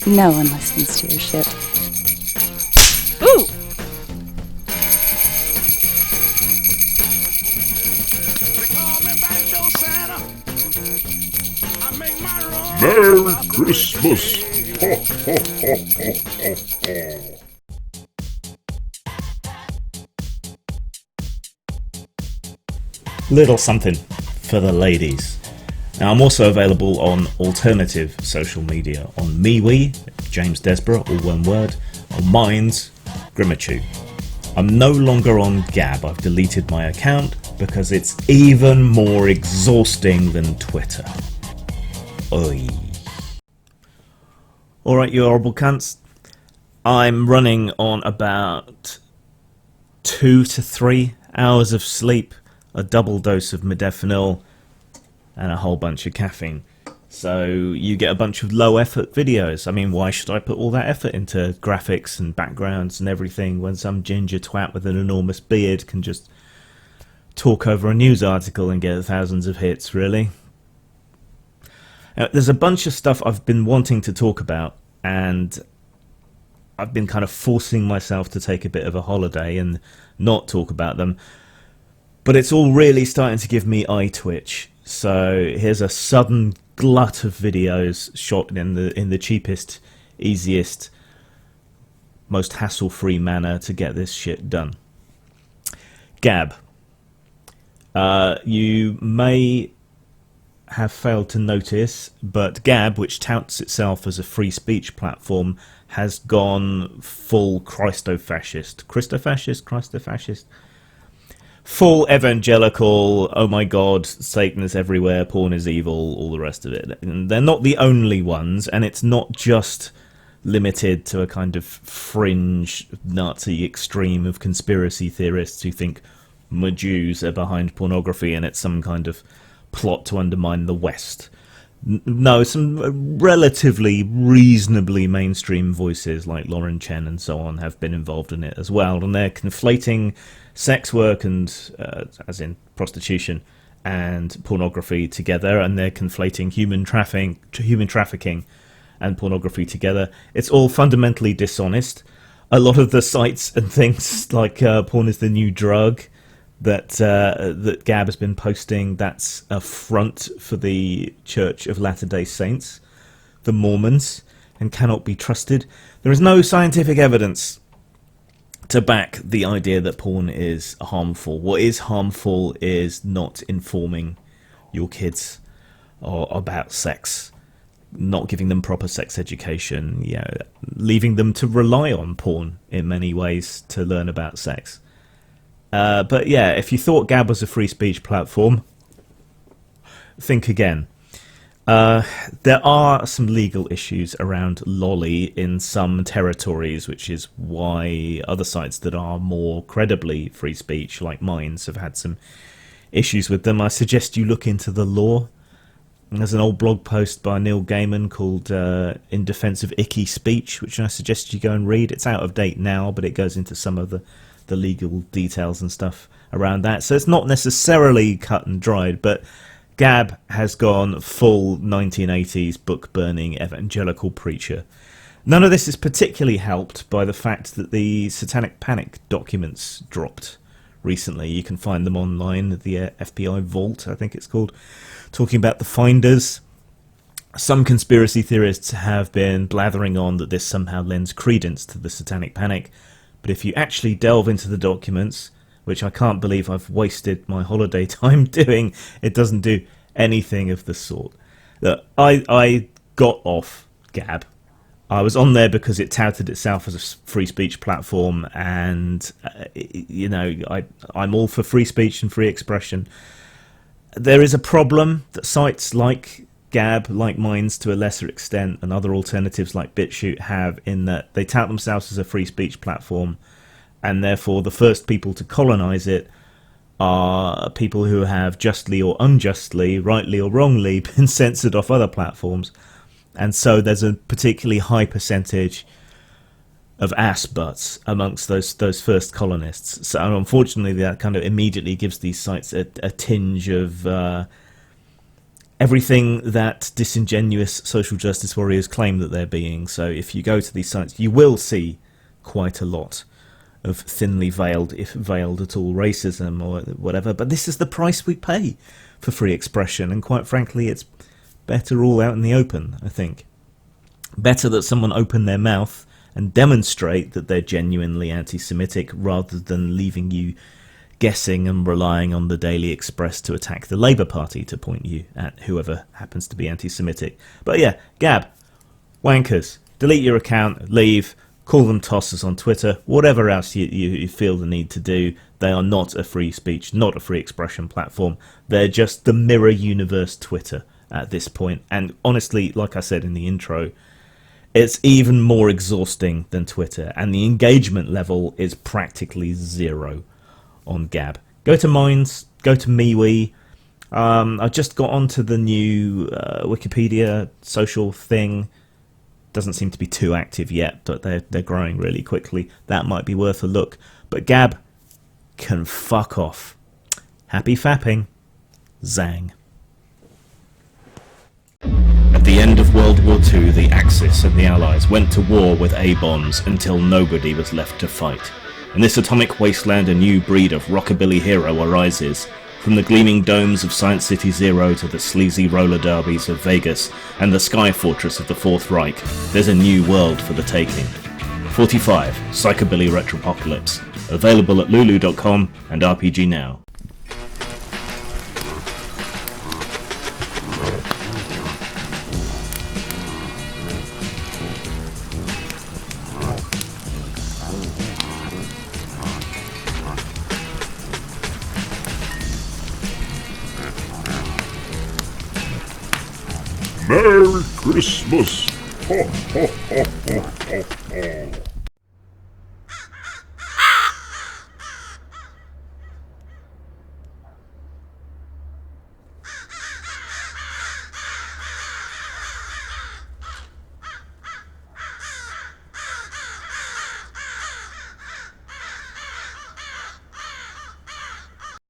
No one listens to your shit. Ooh! Merry Christmas! Ho, ho, ho, ho, ho, ho. Little something for the ladies. Now, I'm also available on alternative social media on MeWe, James Desborough, all one word, on Minds, Grimachu. I'm no longer on Gab. I've deleted my account because it's even more exhausting than Twitter. Oi. Alright, you horrible cunts. I'm running on about 2 to 3 hours of sleep, a double dose of modafinil, and a whole bunch of caffeine. So you get a bunch of low effort videos. I mean, why should I put all that effort into graphics and backgrounds and everything when some ginger twat with an enormous beard can just talk over a news article and get thousands of hits, really? Now, there's a bunch of stuff I've been wanting to talk about, and I've been kind of forcing myself to take a bit of a holiday and not talk about them. But it's all really starting to give me eye twitch. So here's a sudden glut of videos shot in the cheapest, easiest, most hassle-free manner to get this shit done. Gab. You may have failed to notice, but Gab, which touts itself as a free speech platform, has gone full Christo-fascist. Christo-fascist? Full evangelical, oh my god, Satan is everywhere, porn is evil, all the rest of it. And they're not the only ones, and it's not just limited to a kind of fringe Nazi extreme of conspiracy theorists who think Jews are behind pornography and it's some kind of plot to undermine the West. No, some relatively reasonably mainstream voices like Lauren Chen and so on have been involved in it as well, and they're conflating sex work and, as in prostitution, and pornography together, and they're conflating human trafficking and pornography together. It's all fundamentally dishonest. A lot of the sites and things like Porn is the New Drug that Gab has been posting, that's a front for the Church of Latter-day Saints, the Mormons, and cannot be trusted. There is no scientific evidence to back the idea that porn is harmful. What is harmful is not informing your kids about sex, not giving them proper sex education, leaving them to rely on porn in many ways to learn about sex. But yeah, if you thought Gab was a free speech platform, think again. There are some legal issues around lolly in some territories, which is why other sites that are more credibly free speech, like Minds, have had some issues with them. I suggest you look into the law. There's an old blog post by Neil Gaiman called In Defense of Icky Speech, which I suggest you go and read. It's out of date now, but it goes into some of the legal details and stuff around that. So it's not necessarily cut and dried, but Gab has gone full 1980s book-burning evangelical preacher. None of this is particularly helped by the fact that the Satanic Panic documents dropped recently. You can find them online at the FBI Vault, I think it's called, talking about the finders. Some conspiracy theorists have been blathering on that this somehow lends credence to the Satanic Panic, but if you actually delve into the documents, which I can't believe I've wasted my holiday time doing, it doesn't do anything of the sort. Look, I got off Gab. I was on there because it touted itself as a free speech platform, and I'm all for free speech and free expression. There is a problem that sites like Gab, like Minds to a lesser extent, and other alternatives like BitChute have, in that they tout themselves as a free speech platform, and therefore the first people to colonize it are people who have justly or unjustly, rightly or wrongly, been censored off other platforms. And so there's a particularly high percentage of ass butts amongst those first colonists. So unfortunately that kind of immediately gives these sites a tinge of everything that disingenuous social justice warriors claim that they're being. So if you go to these sites, you will see quite a lot of thinly veiled, if veiled at all, racism or whatever. But this is the price we pay for free expression, and quite frankly, it's better all out in the open, I think. Better that someone open their mouth and demonstrate that they're genuinely anti-Semitic, rather than leaving you guessing and relying on the Daily Express to attack the Labour Party to point you at whoever happens to be anti-Semitic. But yeah, Gab, wankers, delete your account, leave, call them tossers on Twitter, whatever else you feel the need to do. They are not a free speech, not a free expression platform. They're just the mirror universe Twitter at this point. And honestly, like I said in the intro, it's even more exhausting than Twitter, and the engagement level is practically zero on Gab. Go to Minds, go to MeWe. I just got onto the new Wikipedia social thing. Doesn't seem to be too active yet, but they're growing really quickly. That might be worth a look. But Gab can fuck off. Happy fapping. Zang. At the end of World War II, the Axis and the Allies went to war with A-bombs until nobody was left to fight. In this atomic wasteland, a new breed of rockabilly hero arises. From the gleaming domes of Science City Zero to the sleazy roller derbies of Vegas and the sky fortress of the Fourth Reich, there's a new world for the taking. 45 Psychobilly Retropocalypse, available at lulu.com and RPG Now. Merry Christmas! Ho, ho, ho, ho, ho, ho.